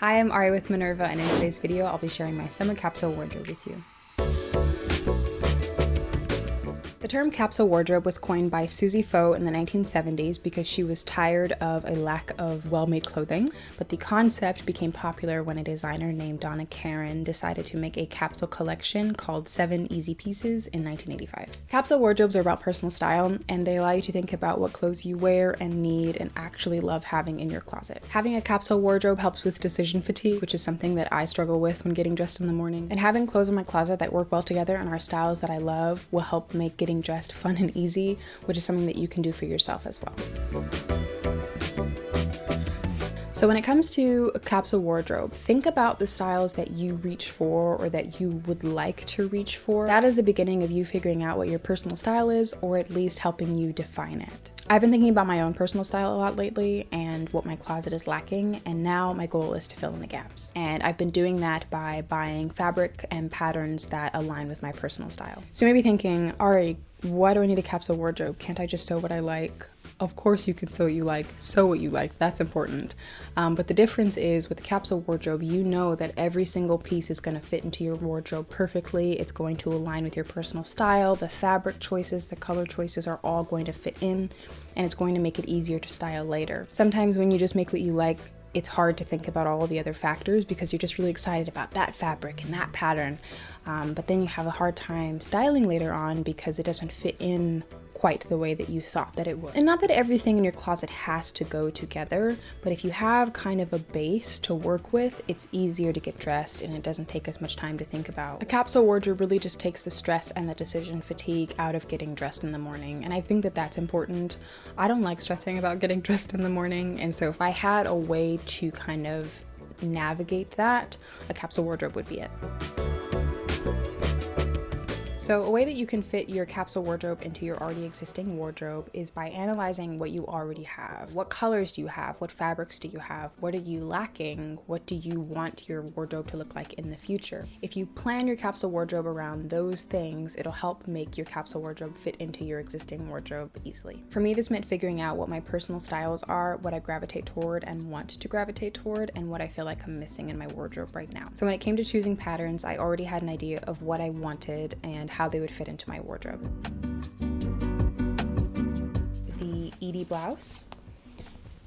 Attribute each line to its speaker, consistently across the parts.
Speaker 1: Hi, I'm Auri with Minerva, and in today's video, I'll be sharing my summer capsule wardrobe with you. The term capsule wardrobe was coined by Susie Faux in the 1970s because she was tired of a lack of well-made clothing, but the concept became popular when a designer named Donna Karan decided to make a capsule collection called 7 Easy Pieces in 1985. Capsule wardrobes are about personal style, and they allow you to think about what clothes you wear and need and actually love having in your closet. Having a capsule wardrobe helps with decision fatigue, which is something that I struggle with when getting dressed in the morning. And having clothes in my closet that work well together and are styles that I love will help make getting dressed fun and easy, which is something that you can do for yourself as well. So when it comes to a capsule wardrobe, think about the styles that you reach for or that you would like to reach for. That is the beginning of you figuring out what your personal style is, or at least helping you define it. I've been thinking about my own personal style a lot lately and what my closet is lacking, and now my goal is to fill in the gaps. And I've been doing that by buying fabric and patterns that align with my personal style. So you may be thinking, Auri, why do I need a capsule wardrobe? Can't I just sew what I like? Of course you can sew what you like, that's important. But the difference is with the capsule wardrobe, you know that every single piece is going to fit into your wardrobe perfectly. It's going to align with your personal style. The fabric choices, the color choices are all going to fit in, and it's going to make it easier to style later. Sometimes when you just make what you like, it's hard to think about all the other factors because you're just really excited about that fabric and that pattern. But then you have a hard time styling later on because it doesn't fit in quite the way that you thought that it would. And not that everything in your closet has to go together, but if you have kind of a base to work with, it's easier to get dressed and it doesn't take as much time to think about. A capsule wardrobe really just takes the stress and the decision fatigue out of getting dressed in the morning, and I think that that's important. I don't like stressing about getting dressed in the morning, and so if I had a way to kind of navigate that, a capsule wardrobe would be it. So a way that you can fit your capsule wardrobe into your already existing wardrobe is by analyzing what you already have. What colors do you have? What fabrics do you have? What are you lacking? What do you want your wardrobe to look like in the future? If you plan your capsule wardrobe around those things, it'll help make your capsule wardrobe fit into your existing wardrobe easily. For me, this meant figuring out what my personal styles are, what I gravitate toward and want to gravitate toward, and what I feel like I'm missing in my wardrobe right now. So when it came to choosing patterns, I already had an idea of what I wanted and how they would fit into my wardrobe. The Edie blouse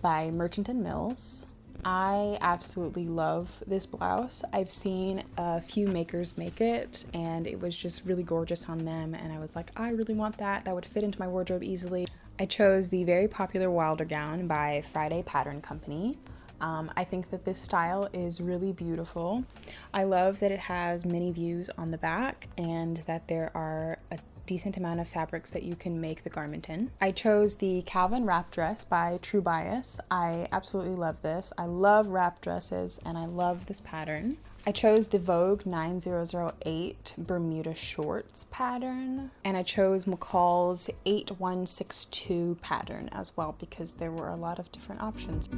Speaker 1: by Merchant & Mills. I absolutely love this blouse. I've seen a few makers make it and it was just really gorgeous on them, and I was like, I really want that. That would fit into my wardrobe easily. I chose the very popular Wilder gown by Friday Pattern Company. I think that this style is really beautiful. I love that it has many views on the back and that there are a decent amount of fabrics that you can make the garment in. I chose the Calvin wrap dress by True Bias. I absolutely love this. I love wrap dresses and I love this pattern. I chose the Vogue 9008 Bermuda shorts pattern, and I chose McCall's 8162 pattern as well because there were a lot of different options.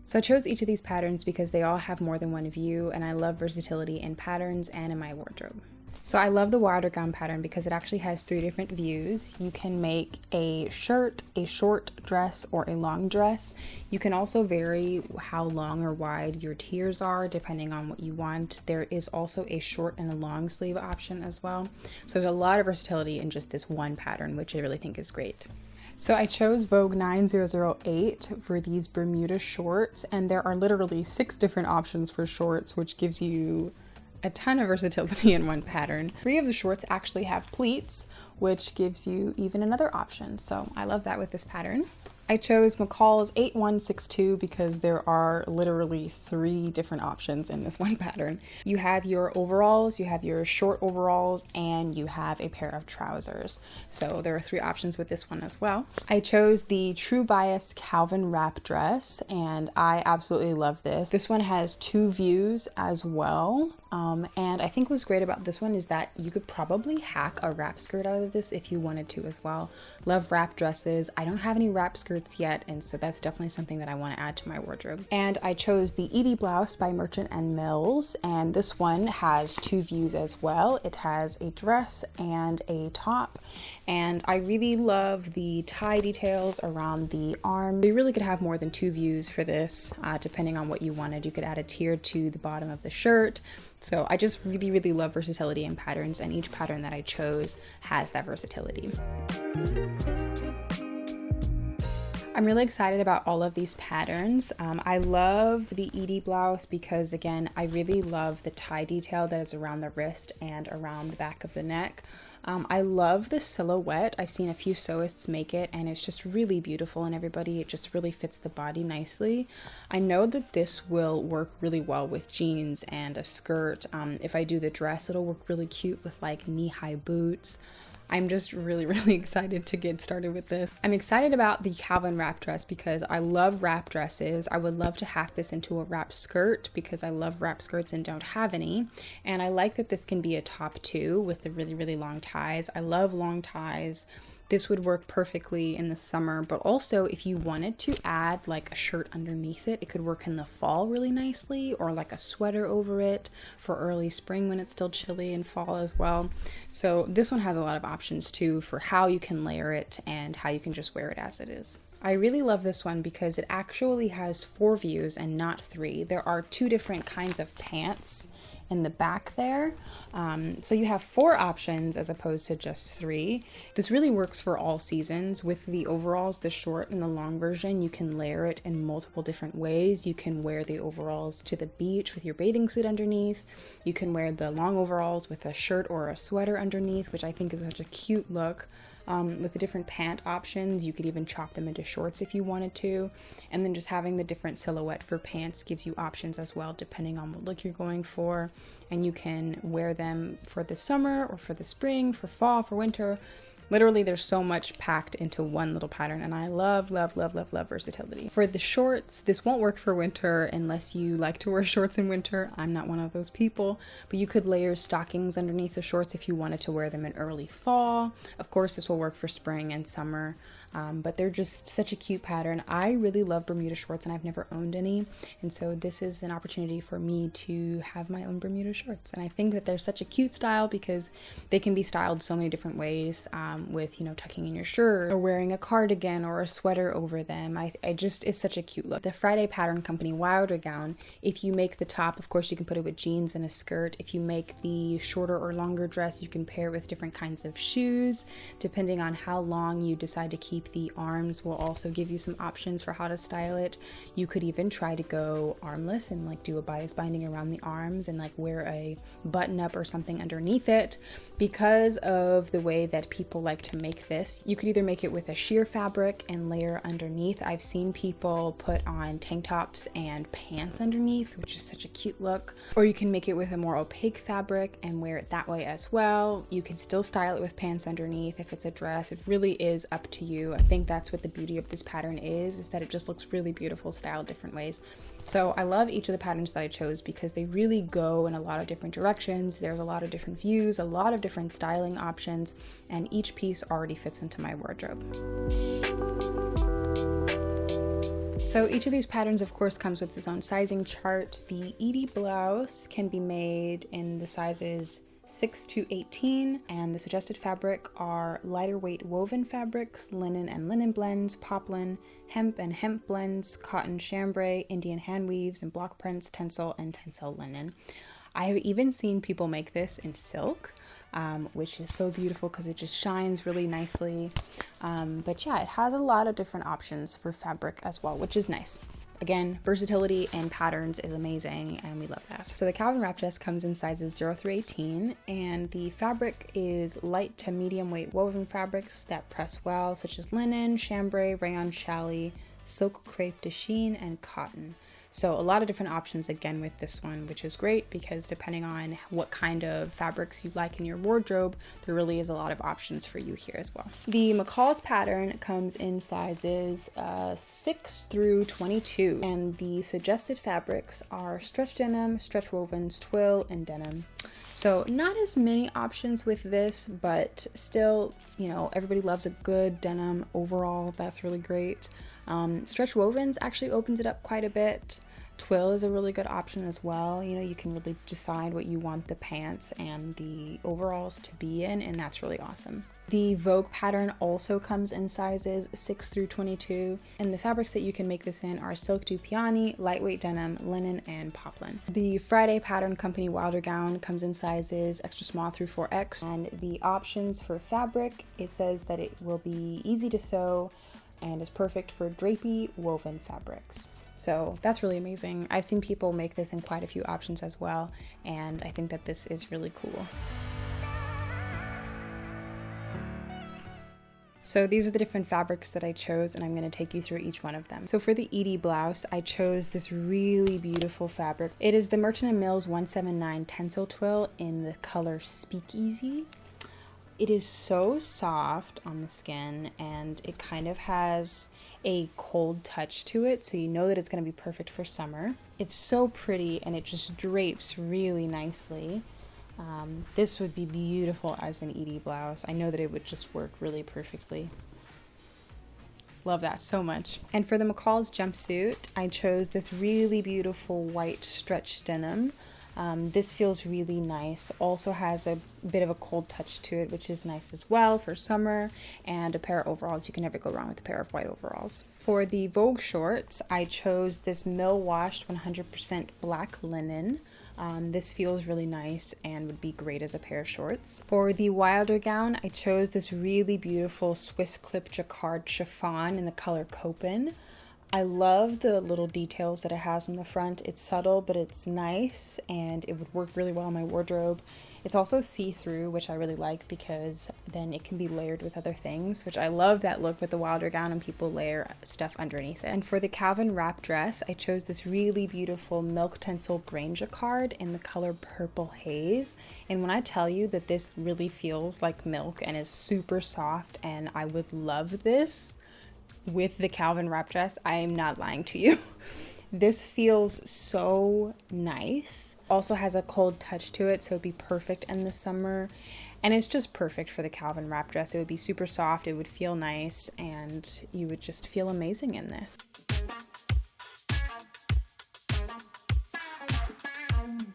Speaker 1: So I chose each of these patterns because they all have more than one view, and I love versatility in patterns and in my wardrobe. So I love the Wilder gown pattern because it actually has 3 different views. You can make a shirt, a short dress, or a long dress. You can also vary how long or wide your tiers are depending on what you want. There is also a short and a long sleeve option as well. So there's a lot of versatility in just this one pattern, which I really think is great. So I chose Vogue 9008 for these Bermuda shorts, and there are literally 6 different options for shorts, which gives you a ton of versatility in one pattern. 3 of the shorts actually have pleats, which gives you even another option. So I love that with this pattern. I chose McCall's 8162 because there are literally 3 different options in this one pattern. You have your overalls, you have your short overalls, and you have a pair of trousers. So there are 3 options with this one as well. I chose the True Bias Calvin wrap dress, and I absolutely love this. This one has 2 views as well. And I think what's great about this one is that you could probably hack a wrap skirt out of of this if you wanted to as well. Love wrap dresses. I don't have any wrap skirts yet, and so that's definitely something that I want to add to my wardrobe. And I chose the Edie blouse by Merchant and Mills, and this one has two views as well. It has a dress and a top, and I really love the tie details around the arm. You really could have more than two views for this, depending on what you wanted. You could add a tier to the bottom of the shirt. So I just really love versatility in patterns, and each pattern that I chose has that versatility. I'm really excited about all of these patterns. I love the Edie blouse because, again, I really love the tie detail that is around the wrist and around the back of the neck. I love the silhouette. I've seen a few sewists make it, and it's just really beautiful, and everybody, it just really fits the body nicely. I know that this will work really well with jeans and a skirt. If I do the dress, it'll work really cute with like knee-high boots. I'm just really excited to get started with this. I'm excited about the Calvin wrap dress because I love wrap dresses. I would love to hack this into a wrap skirt because I love wrap skirts and don't have any. And I like that this can be a top too with the really long ties. I love long ties. This would work perfectly in the summer, but also if you wanted to add like a shirt underneath it, it could work in the fall really nicely, or like a sweater over it for early spring when it's still chilly, and fall as well. So this one has a lot of options too for how you can layer it and how you can just wear it as it is. I really love this one because it actually has 4 views and not 3. There are 2 different kinds of pants in the back there. So you have 4 options as opposed to just 3. This really works for all seasons. With the overalls, the short and the long version, you can layer it in multiple different ways. You can wear the overalls to the beach with your bathing suit underneath. You can wear the long overalls with a shirt or a sweater underneath, which I think is such a cute look. With the different pant options, you could even chop them into shorts if you wanted to. And then just having the different silhouette for pants gives you options as well, depending on what look you're going for. And you can wear them for the summer or for the spring, for fall, for winter. Literally, there's so much packed into one little pattern, and I love versatility. For the shorts, this won't work for winter unless you like to wear shorts in winter. I'm not one of those people, but you could layer stockings underneath the shorts if you wanted to wear them in early fall. Of course, this will work for spring and summer, but they're just such a cute pattern. I really love Bermuda shorts, and I've never owned any, and so this is an opportunity for me to have my own Bermuda shorts. And I think that they're such a cute style because they can be styled so many different ways. With, you know, tucking in your shirt or wearing a cardigan or a sweater over them. I just, it's such a cute look. The Friday Pattern Company Wilder gown, if you make the top, of course you can put it with jeans and a skirt. If you make the shorter or longer dress, you can pair it with different kinds of shoes. Depending on how long you decide to keep the arms will also give you some options for how to style it. You could even try to go armless and like do a bias binding around the arms and like wear a button up or something underneath it. Because of the way that people like to make this, you could either make it with a sheer fabric and layer underneath. I've seen people put on tank tops and pants underneath, which is such a cute look. Or you can make it with a more opaque fabric and wear it that way as well. You can still style it with pants underneath if it's a dress. It really is up to you. I think that's what the beauty of this pattern is that it just looks really beautiful styled different ways. So I love each of the patterns that I chose because they really go in a lot of different directions. There's a lot of different views, a lot of different styling options, and each piece already fits into my wardrobe. So each of these patterns, of course, comes with its own sizing chart. The Edie blouse can be made in the sizes 6 to 18, and the suggested fabric are lighter weight woven fabrics, linen and linen blends, poplin, hemp and hemp blends, cotton chambray, Indian hand weaves, and block prints, tencel, and tencel linen. I have even seen people make this in silk, which is so beautiful because it just shines really nicely. But yeah, it has a lot of different options for fabric as well, which is nice. Again, versatility and patterns is amazing, and we love that. So the Calvin wrap dress comes in sizes 0 through 18, and the fabric is light to medium weight woven fabrics that press well, such as linen, chambray, rayon challis, silk crepe de chine, and cotton. So a lot of different options again with this one, which is great because depending on what kind of fabrics you like in your wardrobe, there really is a lot of options for you here as well. The McCall's pattern comes in sizes 6 through 22, and the suggested fabrics are stretch denim, stretch wovens, twill, and denim. So not as many options with this, but still, you know, everybody loves a good denim overall. That's really great. Stretch wovens actually opens it up quite a bit. Twill is a really good option as well. You know, you can really decide what you want the pants and the overalls to be in, and that's really awesome. The Vogue pattern also comes in sizes 6 through 22, and the fabrics that you can make this in are silk dupioni, lightweight denim, linen, and poplin. The Friday pattern company Wilder gown comes in sizes extra small through 4X, and the options for fabric, it says that it will be easy to sew and is perfect for drapey woven fabrics. So that's really amazing. I've seen people make this in quite a few options as well, and I think that this is really cool. So these are the different fabrics that I chose, and I'm going to take you through each one of them. So for the Edie blouse, I chose this really beautiful fabric. It is the Merchant & Mills 179 Tencel Twill in the color Speakeasy. It is so soft on the skin, and it kind of has a cold touch to it, so you know that it's going to be perfect for summer. It's so pretty, and it just drapes really nicely. This would be beautiful as an Edie blouse. I know that it would just work really perfectly. Love that so much. And for the McCall's jumpsuit, I chose this really beautiful white stretch denim. This feels really nice. Also has a bit of a cold touch to it, which is nice as well for summer. And a pair of overalls. You can never go wrong with a pair of white overalls. For the Vogue shorts, I chose this mill washed 100% black linen. This feels really nice and would be great as a pair of shorts. For the Wilder gown, I chose this really beautiful Swiss clip jacquard chiffon in the color Copen. I love the little details that it has on the front. It's subtle, but it's nice, and it would work really well in my wardrobe. It's also see-through, which I really like because then it can be layered with other things, which I love that look with the Wilder gown and people layer stuff underneath it. And for the Calvin wrap dress, I chose this really beautiful milk tencel grain jacquard in the color Purple Haze. And when I tell you that this really feels like milk and is super soft, and I would love this with the Calvin wrap dress, I am not lying to you. This feels so nice. Also has a cold touch to it, so it'd be perfect in the summer. And it's just perfect for the Calvin wrap dress. It would be super soft, it would feel nice, and you would just feel amazing in this.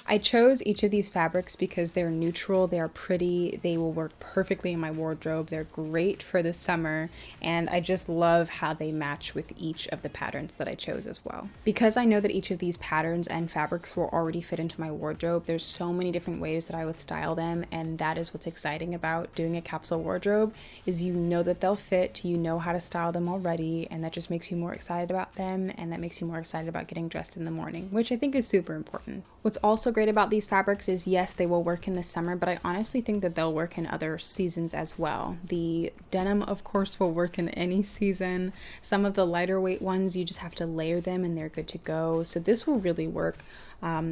Speaker 1: I chose each of these fabrics because they're neutral, they're pretty, they will work perfectly in my wardrobe, they're great for the summer, and I just love how they match with each of the patterns that I chose as well. Because I know that each of these patterns and fabrics will already fit into my wardrobe, there's so many different ways that I would style them, and that is what's exciting about doing a capsule wardrobe, is you know that they'll fit, you know how to style them already, and that just makes you more excited about them, and that makes you more excited about getting dressed in the morning, which I think is super important. What's also great about these fabrics is, yes, they will work in the summer, but I honestly think that they'll work in other seasons as well. The denim, of course, will work in any season. Some of the lighter weight ones, you just have to layer them and they're good to go. So this will really work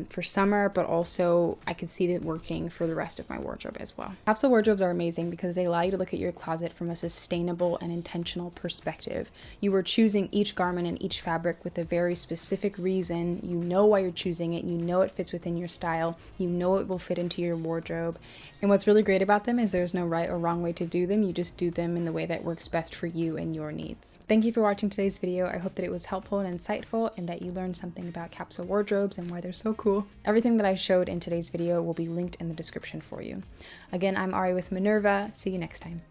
Speaker 1: for summer, but also I can see it working for the rest of my wardrobe as well. Capsule wardrobes are amazing because they allow you to look at your closet from a sustainable and intentional perspective. You are choosing each garment and each fabric with a very specific reason. You know why you're choosing it, you know it fits within your style, you know it will fit into your wardrobe. And what's really great about them is there's no right or wrong way to do them. You just do them in the way that works best for you and your needs. Thank you for watching today's video. I hope that it was helpful and insightful, and that you learned something about capsule wardrobes and why they're so cool. Everything that I showed in today's video will be linked in the description for you. Again, I'm Auri with Minerva. See you next time.